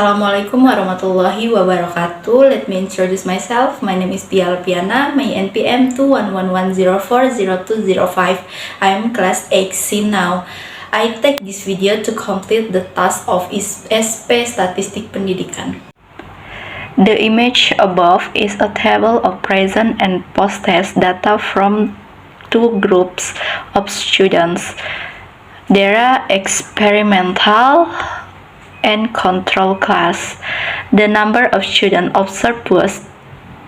Assalamualaikum warahmatullahi wabarakatuh. Let me introduce myself. My name is Pia Alpiana. My NPM 211040205. I am class 8C now. I take this video to complete the task of SP Statistik Pendidikan. The image above is a table of present and post-test data from two groups of students. There are experimental and control class. The number of students observed was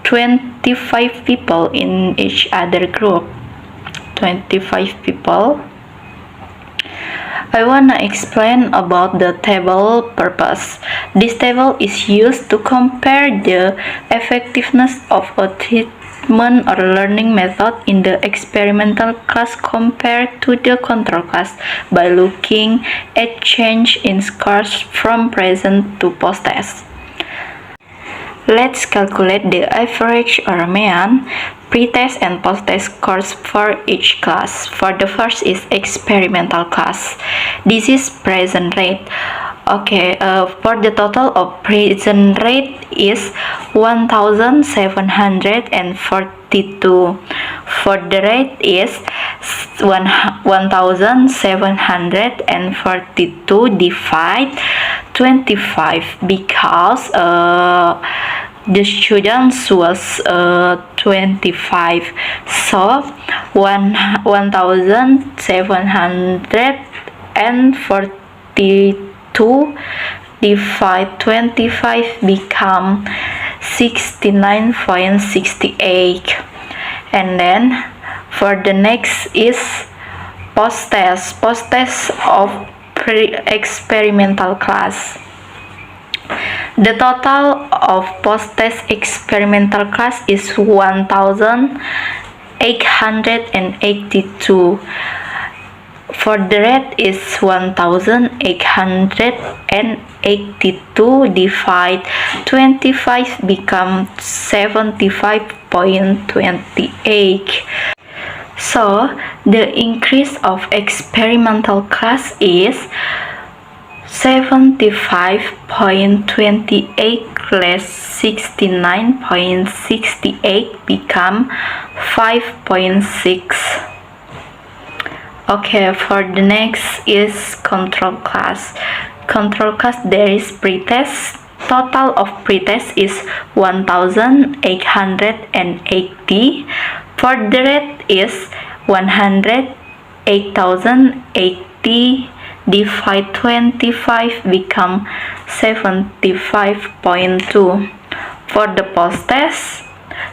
25 people in each other group. 25 people. I wanna explain about the table purpose. This table is used to compare the effectiveness of a treatment or learning method in the experimental class compared to the control class by looking at change in scores from present to post-test. Let's calculate the average or mean pre-test and post-test scores for each class. For the first is experimental class. This is present rate. Okay, for the total of present rate is 1742. For the rate is 1742 divide 25 because the students was 25, so 1742 divide 25 become 69.68. And then for the next is post-test of experimental class. The total of post-test experimental class is 1882. For the rate is 1882 divide 25 become 75.28. So the increase of experimental class is 75.28 less 69.68 become 5.6. Okay, for the next is control class. Control class, there is pre-test. Total of pre-test is 1880. For the rate is 108,080 divide 25 become 75.2. For the post-test,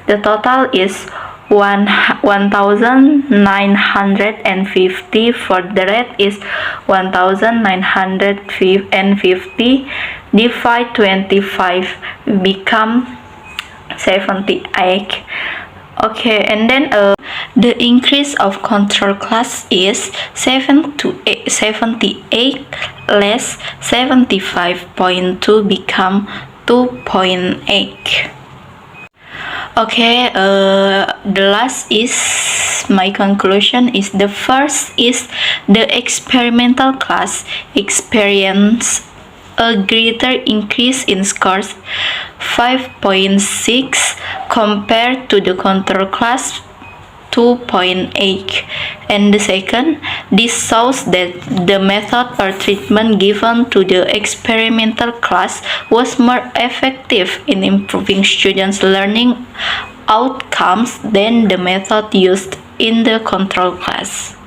the total is 1950. For the rate is 1950 divide 25 become 78. Okay, and then the increase of control class is 78 less 75.2 become 2.8. Okay, the last is my conclusion is the first is the experimental class experience a greater increase in scores 5.6 compared to the control class 2.8. And the second, this shows that the method or treatment given to the experimental class was more effective in improving students' learning outcomes than the method used in the control class.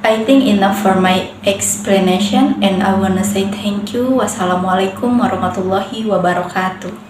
I think enough for my explanation and I wanna say thank you. Wassalamualaikum warahmatullahi wabarakatuh.